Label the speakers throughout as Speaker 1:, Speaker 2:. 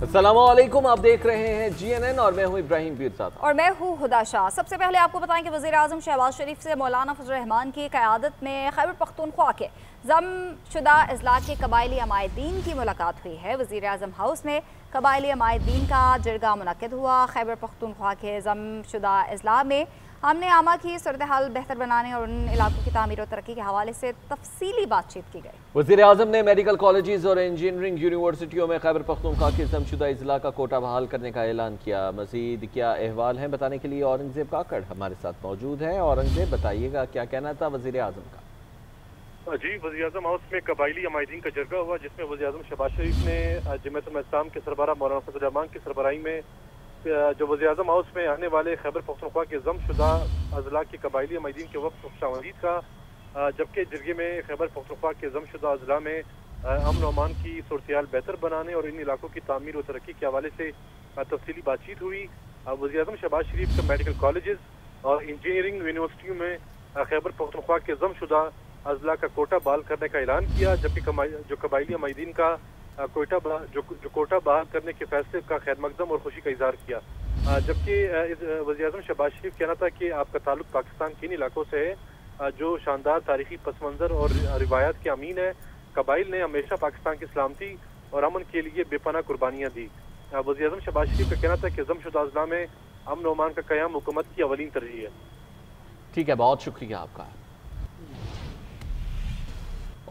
Speaker 1: अस्सलाम वालेकुम, आप देख रहे हैं GNN और मैं हूं इब्राहिम पीरज़ादा
Speaker 2: और मैं हूं हुदा शाह। सबसे पहले आपको बताएं कि वज़ीर आज़म शहबाज शरीफ से मौलाना फजल रहमान की क़यादत में खैबर पख्तूनख्वा के ज़म-शुदा अज़ला के कबायली अमायदीन की मुलाकात हुई है। वज़ीर आज़म हाउस में कबायली अमायदीन का जरगा मुनक़िद हुआ। खैबर पख्तूनख्वा के ज़म-शुदा अज़ला में हमने आमा की सूरत हाल बेहतर बनाने और उन इलाकों की तामीर और तरक्की के हवाले से तफसीली बातचीत की गई।
Speaker 1: वज़ीर आज़म ने मेडिकल कॉलेजेस और इंजीनियरिंग यूनिवर्सिटियों में खैबर पख्तूनख्वा के ज़म-शुदा अज़ला का कोटा बहाल करने का ऐलान किया। मज़ीद क्या अहवाल हैं बताने के लिए औरंगज़ेब काकड़ हमारे साथ मौजूद हैं। औरंगज़ेब, बताइएगा क्या कहना था वज़ीर आज़म का?
Speaker 3: जी, वज़ीर आज़म हाउस में कबायली अमायदीन का जरगा हुआ, जिसमें वज़ीर आज़म शहबाज शरीफ ने जमात इस्लाम के सरबराह मौलाना फजल रहमान की सरबराही में जो वज़ीर आज़म हाउस में आने वाले खैबर पख्तूनख्वा के ज़म-शुदा अज़ला के कबायली अमायदीन के वक्त खुशामदीद का, जबकि जरगे में खैबर पख्तूनख्वा के ज़म-शुदा अज़ला में अमन अमान की सूरत हाल बेहतर बनाने और इन इलाकों की तामीर और तरक्की के हवाले से तफसीली बातचीत हुई। वज़ीर आज़म शहबाज शरीफ के मेडिकल कॉलेजेस और इंजीनियरिंग यूनिवर्सिटियों में खैबर पख्तूनख्वा के ज़म-शुदा अज़ला का कोटा बहाल करने का ऐलान किया, जबकि जो कबायली अमायदीन का कोटा बहाल करने के फैसले का खैर मकदम और खुशी का इजहार किया। जबकि वज़ीर आज़म शहबाज शरीफ कहना था कि आपका ताल्लुक पाकिस्तान के इन इलाकों से है जो शानदार तारीखी पस मंज़र और रिवायात के अमीन है। कबाइल ने हमेशा पाकिस्तान की सलामती और अमन के लिए बेपनाह कुर्बानियाँ दी। वज़ीर आज़म शहबाज शरीफ का कहना था कि ज़म-शुदा अज़ला में अमन और अमान का क़याम हुकूमत की अवलीन तरजीह है।
Speaker 1: ठीक है, बहुत शुक्रिया आपका।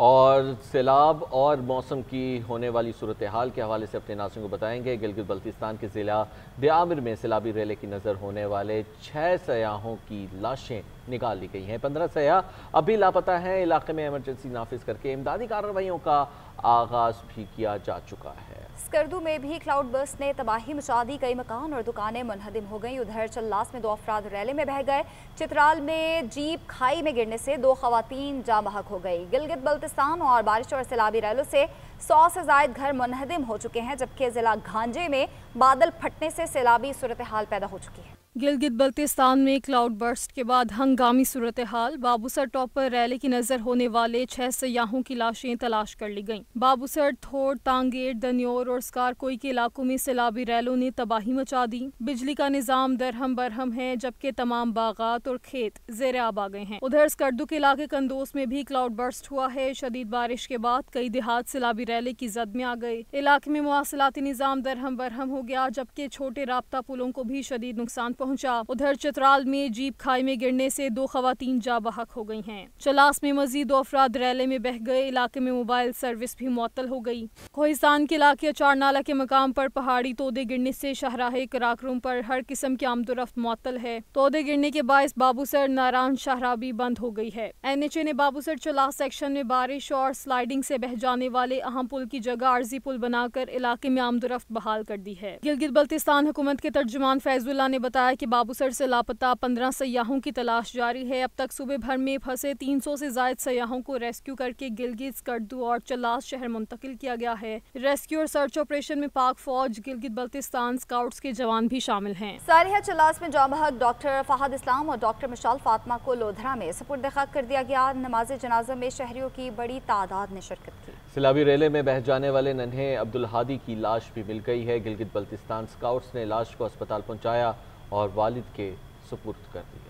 Speaker 1: और सैलाब और मौसम की होने वाली सूरत हाल के हवाले से अपने नाज़रीन को बताएंगे। गिलगित बल्तिस्तान के ज़िला ब्यामिर में सैलाबी रैले की नज़र होने वाले 6 सयाहों की लाशें निकाल ली गई हैं। 15 सयाह अभी लापता हैं। इलाके में इमरजेंसी नाफिज करके इमदादी कार्रवाइयों का आगाज़ भी किया जा चुका है।
Speaker 2: स्कर्दू में भी क्लाउड बर्स्ट ने तबाही मचा दी। कई मकान और दुकानें मुनहदिम हो गईं। उधर चल्लास में 2 अफराद रैले में बह गए। चित्राल में जीप खाई में गिरने से 2 खवातीन जाँ बहक हो गई। गिलगित बल्तिस्तान और बारिश और सैलाबी रैलों से 100 से ज़ायद घर मुनहदिम हो चुके हैं, जबकि ज़िला घांजे में बादल फटने से सैलाबी सूरत हाल पैदा हो चुकी है।
Speaker 4: गिलगित बल्तिस्तान में क्लाउड बर्स्ट के बाद हंगामी सूरत हाल। बाबूसर टॉप पर रैली की नजर होने वाले 6 सयाहों की लाशें तलाश कर ली गईं। बाबूसर, थोड़, तांगेर, दन्योर और स्कारकोई के इलाकों में सैलाबी रैलों ने तबाही मचा दी। बिजली का निजाम दरहम बरहम है, जबकि तमाम बागात और खेत ज़ेर आब आ गए हैं। उधर स्कर्दू के इलाके कंदोस में भी क्लाउड बर्स्ट हुआ है। शदीद बारिश के बाद कई देहात सैलाबी रैले की जद में आ गए। इलाके में मुवासलाती निजाम दरहम बरहम हो गया, जबकि छोटे राब्ता पुलों को भी शदीद नुकसान पहुंचा। उधर चित्राल में जीप खाई में गिरने से 2 खवातीन जा बहक हो गई हैं। चलास में मजीद 2 अफराद रैले में बह गए। इलाके में मोबाइल सर्विस भी मुअत्तल हो गई। कोहिस्तान के इलाके अचारनाला के मकाम पर पहाड़ी तोदे गिरने से शाहराहे कराकरूम पर हर किस्म की आमदोरफ्त मुअत्तल है। तोदे गिरने के बायस बाबूसर नारायण शाहरा भी बंद हो गई है। NHA ने बाबूसर चलास सेक्शन में बारिश और स्लाइडिंग से बह जाने वाले अहम पुल की जगह आर्जी पुल बनाकर इलाके में आमदोरफ्त बहाल कर दी है। गिलगित बल्तिस्तान हुकूमत के तर्जुमान फैजुल्लाह ने बताया कि बाबूसर से लापता 15 सयाहों की तलाश जारी है। अब तक सूबे भर में फंसे 300 से ज़ायद सयाहों को रेस्क्यू करके गिलगित, स्कर्दू और चल्लास शहर मुंतकिल किया गया है। रेस्क्यू और सर्च ऑपरेशन में पाक फौज, गिलगित बल्तिस्तान स्काउट्स के जवान भी शामिल हैं।
Speaker 2: सारिया चल्लास में जाबहक डॉक्टर फहद इस्लाम और डॉक्टर मिशाल फातिमा को लोधरा में सुपुर्द खाक कर दिया गया। नमाज जनाजा में शहरियों की बड़ी तादाद ने शिरकत की।
Speaker 1: सैलाबी रैले में बह जाने वाले नन्हे अब्दुल हादी की लाश भी मिल गई है। गिलगित बल्तिस्तान स्काउट्स ने लाश को अस्पताल पहुंचाया और वालिद के सुपुर्द कर दिया।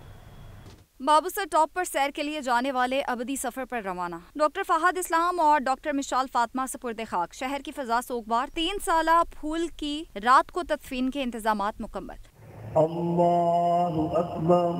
Speaker 2: बाबूसर टॉप पर सैर के लिए जाने वाले अबदी सफर पर रवाना डॉक्टर फहद इस्लाम और डॉक्टर मिशाल फातिमा सुपुर्द खाक। शहर की फजा सोगवार। 3 साला फूल की रात को तदफीन के इंतजामात मुकम्मल।
Speaker 5: अल्लाहु अकबर।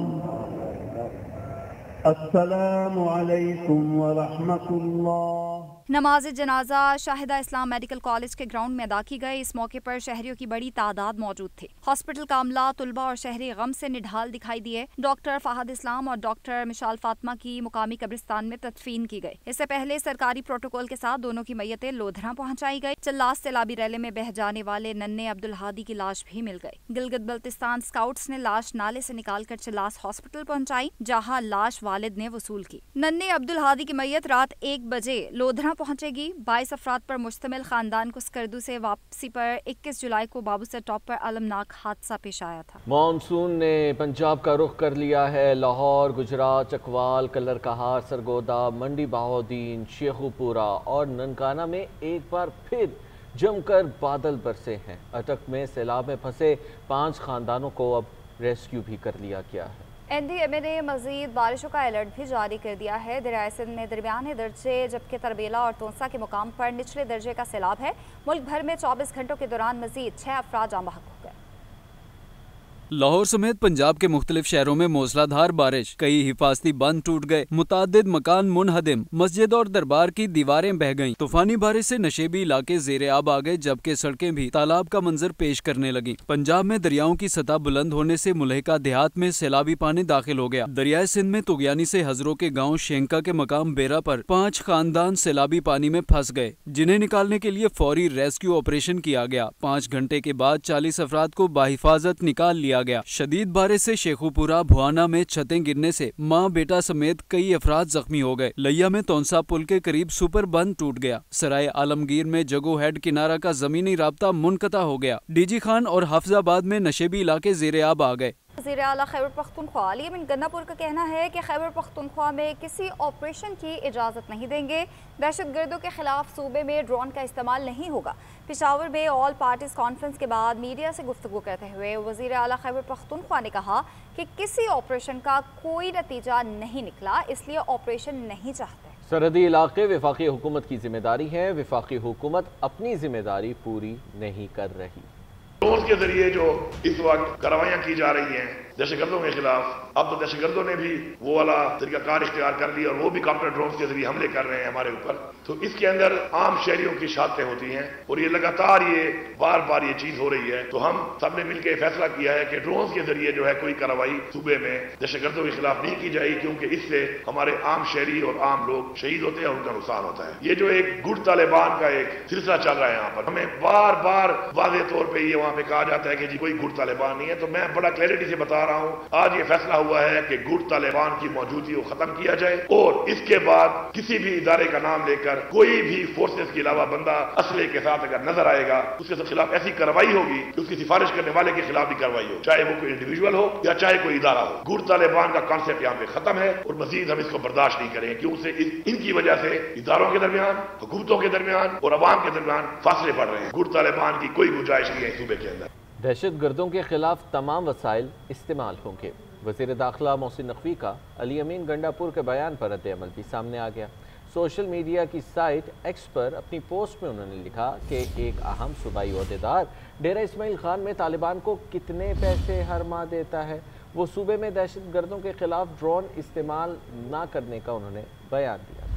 Speaker 5: अस्सलामु अलैकुम व रहमतुल्लाह।
Speaker 2: नमाज जनाजा शाहिदा इस्लाम मेडिकल कॉलेज के ग्राउंड में अदा की गई। इस मौके पर शहरियों की बड़ी तादाद मौजूद थी। हॉस्पिटल का अमला, तुलबा और शहरी गम से निढाल दिखाई दिए। डॉक्टर फहद इस्लाम और डॉक्टर मिशाल फातिमा की मुकामी कब्रिस्तान में तदफीन की गई। इससे पहले सरकारी प्रोटोकॉल के साथ दोनों की मैयतें लोधरा पहुंचाई गई। चल्लास सैलाबी रैले में बह जाने वाले नन्हे अब्दुल हादी की लाश भी मिल गई। गिलगित बल्तिस्तान स्काउट्स ने लाश नाले से निकालकर चल्लास हॉस्पिटल पहुंचाई, जहां लाश वालिद ने वसूल की। नन्हे अब्दुल हादी की मैयत रात 1 बजे लोधरा पहुंचेगी। 22 अफराद पर मुश्तमिल खानदान को स्कर्दू से वापसी पर 21 जुलाई को बाबूसर टॉप पर अलमनाक हादसा पेश आया था।
Speaker 1: मानसून ने पंजाब का रुख कर लिया है। लाहौर, गुजरात, चकवाल, कलर कहार, सरगोदा, मंडी बहाउद्दीन, शेखुपुरा और ननकाना में एक बार फिर जम कर बादल बरसे हैं। अटक में सैलाब में फंसे 5 खानदानों को अब रेस्क्यू भी कर लिया गया है।
Speaker 2: NDMA ने मजीद बारिशों का अलर्ट भी जारी कर दिया है। दरियाए सिंध में दरमियाने दर्जे जबकि तरबेला और तोंसा के मुकाम पर निचले दर्जे का सैलाब है। मुल्क भर में 24 घंटों के दौरान मजीद 6 अफराद जान बहक हो गए।
Speaker 6: लाहौर समेत पंजाब के मुख्तलिफ शहरों में मूसलाधार बारिश, कई हिफाजती बंद टूट गए, मुतादिद मकान मुनहदिम, मस्जिद और दरबार की दीवारें बह गईं। तूफानी बारिश से नशेबी इलाके ज़ेरे आब आ गए, जबकि सड़कें भी तालाब का मंजर पेश करने लगी। पंजाब में दरियाओं की सतह बुलंद होने से मुलहिका देहात में सैलाबी पानी दाखिल हो गया। दरियाए सिंध में तुगयानी से हजरों के गाँव शेंका के मकाम बेरा पर 5 खानदान सैलाबी पानी में फंस गए, जिन्हें निकालने के लिए फौरी रेस्क्यू ऑपरेशन किया गया। 5 घंटे के बाद 40 अफराद को बाहिफाजत निकाल लिया गया। शदीद बारिश से शेखुपुरा भुआना में छतें गिरने से माँ बेटा समेत कई अफराद जख्मी हो गए। लिया में तोंसा पुल के करीब सुपर बंद टूट गया। सराय आलमगीर में जगो हेड किनारा का जमीनी राब्ता मुनक़ता हो गया। डीजी खान और हाफिजाबाद में नशेबी इलाके ज़ेरे आब आ गए।
Speaker 2: वज़ीर आला खैबर पख्तूनख्वा अली अमीन गन्नापुर का कहना है कि खैबर पख्तूनख्वा में किसी ऑपरेशन की इजाज़त नहीं देंगे। दहशतगर्दों के खिलाफ सूबे में ड्रोन का इस्तेमाल नहीं होगा। पेशावर में ऑल पार्टीज कॉन्फ्रेंस के बाद मीडिया से गुफ्तगू करते हुए वज़ीर आला खैबर पख्तूनख्वा ने कहा कि किसी ऑपरेशन का कोई नतीजा नहीं निकला, इसलिए ऑपरेशन नहीं चाहते।
Speaker 1: सरहदी इलाके वफाकी हुकूमत की जिम्मेदारी है, वफाकी हुकूमत अपनी जिम्मेदारी पूरी नहीं कर रही।
Speaker 7: ड्रोन के जरिए जो इस वक्त कार्रवाइयां की जा रही हैं दहशतगर्दों के खिलाफ, अब तो दहशतगर्दों ने भी वो वाला तरीकाकार इख्तियार कर लिया और वो भी काउंटर ड्रोन के जरिए हमले कर रहे हैं हमारे ऊपर। तो इसके अंदर आम शहरियों की शहादतें होती हैं और ये लगातार ये बार बार ये चीज हो रही है। तो हम सब ने मिलकर फैसला किया है कि ड्रोन के जरिए जो है कोई कार्रवाई सूबे में दहशतगर्दों के खिलाफ नहीं की जाएगी, क्योंकि इससे हमारे आम शहरी और आम लोग शहीद होते हैं और उनका नुकसान होता है। ये जो एक गुट तालिबान का एक सिलसिला चल रहा है यहाँ पर, हमें बार बार वाज़ेह तौर पर ये वहाँ पे कहा जाता है कि जी कोई गुट तालिबान नहीं है। तो मैं बड़ा क्लैरिटी से बता रहा हूँ, आज ये फैसला हुआ है कि गुट तालिबान की मौजूदगी को खत्म किया जाए और इसके बाद किसी भी इदारे का नाम लेकर कोई भी फोर्सेस के अलावा बंदा असले के साथ अगर नजर आएगा, उसके खिलाफ ऐसी कार्रवाई होगी कि उसकी सिफारिश करने वाले के खिलाफ भी कार्रवाई हो, चाहे वो कोई इंडिविजुअल हो या चाहे कोई इदारा हो। गुट तालिबान का कॉन्सेप्ट यहाँ पे खत्म है और मजीद हम इसको बर्दाश्त नहीं करेंगे, क्योंकि इनकी वजह से इदारों के दरमियान, हुकूमतों के दरमियान और अवाम के दरमियान फासले बढ़ रहे हैं। गुट तालिबान की कोई गुंजाइश नहीं है सूबे के अंदर।
Speaker 1: दहशत गर्दों के खिलाफ तमाम वसाइल इस्तेमाल होंगे। वज़ीर दाखिला मोहसिन नकवी का अली अमीन गंडापुर के बयान पर रद्द-ए-अमल भी सामने आ गया। सोशल मीडिया की साइट एक्स पर अपनी पोस्ट में उन्होंने लिखा कि एक अहम सूबाई ओहदेदार डेरा इस्माइल खान में तालिबान को कितने पैसे हर माह देता है, वो सूबे में दहशत गर्दों के खिलाफ ड्रोन इस्तेमाल ना करने का उन्होंने बयान दिया।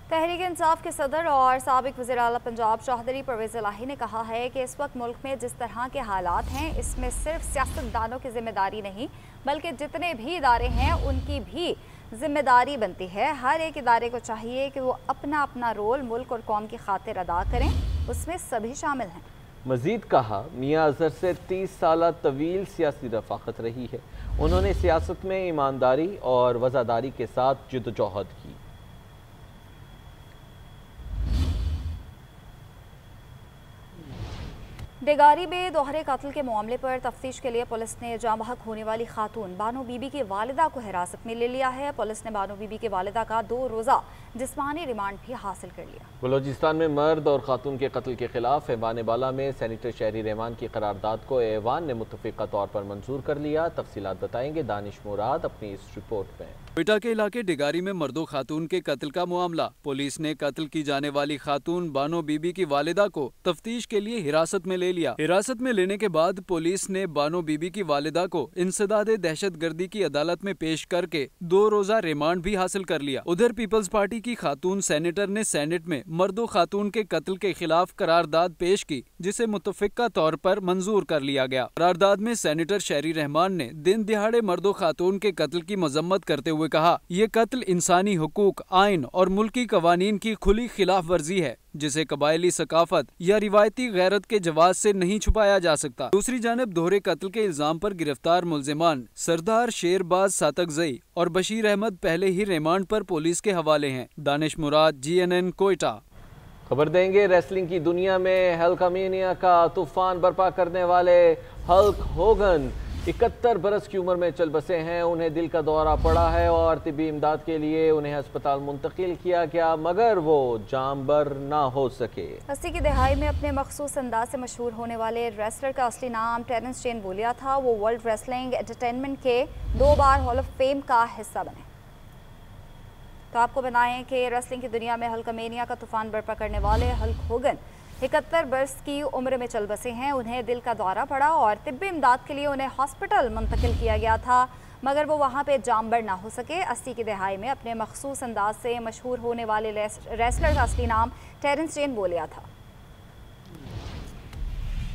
Speaker 2: तहरीक इंसाफ के सदर और साबिक वज़ीर आला पंजाब चौधरी परवेज़ इलाही ने कहा है कि इस वक्त मुल्क में जिस तरह के हालात हैं, इसमें सिर्फ सियासतदानों की जिम्मेदारी नहीं बल्कि जितने भी इदारे हैं उनकी भी जिम्मेदारी बनती है। हर एक इदारे को चाहिए कि वो अपना अपना रोल मुल्क और कौम की खातिर अदा करें, उसमें सभी शामिल हैं।
Speaker 1: मजीद कहा, मियाँ अजहर से 30 साल तवील सियासी रफ़ाक़त रही है। उन्होंने सियासत में ईमानदारी और वज़ादारी के साथ जद्दोजहद की।
Speaker 2: डेगारी में दोहरे कत्ल के मामले पर तफ्तीश के लिए पुलिस ने जाँ बहक होने वाली खातून बानो बीबी की वालिदा को हिरासत में ले लिया है। पुलिस ने बानो बीबी की वालिदा का 2 रोज़ा जिस्मानी रिमांड भी हासिल कर लिया।
Speaker 1: बलोचिस्तान में मर्द और खातून के कत्ल के खिलाफ ऐवान बाला में सेनेटर शहरी रहमान की करारदाद को ऐवान ने मुत्तफ़िक़ा तौर पर मंजूर कर लिया। तफसीलात बताएंगे दानिश मुराद अपनी इस रिपोर्ट में।
Speaker 6: कोयटा के इलाके डेगारी में मर्दो खातून के कत्ल का मामला, पुलिस ने कत्ल की जाने वाली खातून बानो बीबी की वालिदा को तफ्तीश के लिए हिरासत में ले लिया। हिरासत में लेने के बाद पुलिस ने बानो बीबी की वालिदा को इंसदादे दहशत गर्दी की अदालत में पेश करके 2 रोज़ा रिमांड भी हासिल कर लिया। उधर पीपल्स पार्टी की खातून सेनेटर ने सेनेट में मर्दो खातून के कत्ल के खिलाफ करारदाद पेश की, जिसे मुत्तफ़िक़ा तौर पर मंजूर कर लिया गया। करारदाद में सेनेटर शहरी रहमान ने दिन दिहाड़े मर्दो खातून के कत्ल की मजम्मत करते हुए कहा, ये कत्ल इंसानी हुकूक, आइन और मुल्की कवानीन की खुली खिलाफ वर्जी है, जिसे कबायली सकाफत या रिवायती गैरत के जवाज से नहीं छुपाया जा सकता। दूसरी जानब दोहरे कत्ल के इल्जाम पर गिरफ्तार मुल्जिमान सरदार शेरबाज सातकजई और बशीर अहमद पहले ही रिमांड पर पुलिस के हवाले हैं। दानिश मुराद, GNN, कोयटा।
Speaker 1: खबर देंगे, रेसलिंग की दुनिया में हल्कामेनिया का तूफान बर्पा करने वाले हल्क होगन 71 बरस की उम्र में चल बसे हैं, उन्हें दिल का दौरा पड़ा है और तिब्बी इमदाद के लिए उन्हें अस्पताल मुंतकिल किया गया, मगर वो जांबर ना हो सके।
Speaker 2: 80 की दहाई में अपने मखसूस अंदाज से मशहूर होने वाले रेसलर का असली नाम टेरेंस चेन बोलिया था। वो वर्ल्ड रेसलिंग एंटरटेनमेंट के 2 बार हॉल ऑफ फेम का हिस्सा बने। तो आपको बताएं कि रेसलिंग की दुनिया में हल्कामेनिया का तूफान बर्पा करने वाले हल्क होगन 71 बरस की उम्र में चल बसे हैं। उन्हें दिल का दौरा पड़ा और तिब्बी इमदाद के लिए उन्हें हॉस्पिटल मुंतकिल किया गया था, मगर वो वहाँ पे जांबर ना हो सके। 80 की दहाई में अपने मखसूस अंदाज से मशहूर होने वाले रेसलर का असली नाम टेरेंस चेन बोलिया था।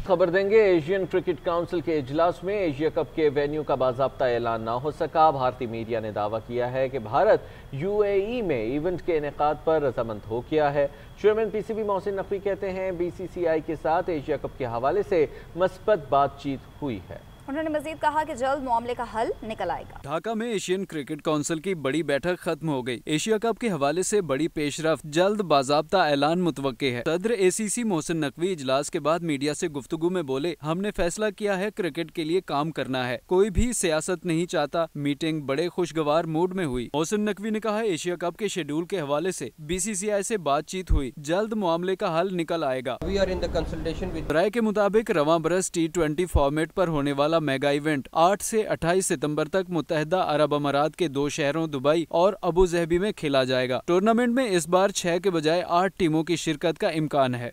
Speaker 1: खबर देंगे, एशियन क्रिकेट काउंसिल के इजलास में एशिया कप के वेन्यू का बाज़ाब्ता ऐलान ना हो सका। भारतीय मीडिया ने दावा किया है कि भारत यूएई में इवेंट के इनेकाद पर रजामंद हो गया है। चेयरमैन पीसीबी मोहसिन नकवी कहते हैं बीसीसीआई के साथ एशिया कप के हवाले से मस्बत बातचीत हुई है।
Speaker 2: उन्होंने मजीद कहा कि जल्द मामले का हल निकल आएगा।
Speaker 6: ढाका में एशियन क्रिकेट काउंसिल की बड़ी बैठक खत्म हो गई। एशिया कप के हवाले से बड़ी पेशरफ, जल्द बाज़ाब्ता ऐलान मुतवक्के है। सदर एसीसी मोहसिन नकवी इजलास के बाद मीडिया से गुफ्तगू में बोले, हमने फैसला किया है क्रिकेट के लिए काम करना है, कोई भी सियासत नहीं चाहता। मीटिंग बड़े खुशगवार मूड में हुई। मोहसिन नकवी ने कहा, एशिया कप के शेड्यूल के हवाले से बीसीसीआई से बातचीत हुई, जल्द मामले का हल निकल आएगा। राय के मुताबिक रवां बरस T20 फॉर्मेट पर होने वाला मेगा इवेंट 8 से 28 सितंबर तक मुत्तहिदा अरब अमारात के 2 शहरों दुबई और अबू ज़हबी में खेला जाएगा। टूर्नामेंट में इस बार 6 के बजाय 8 टीमों की शिरकत का इम्कान है।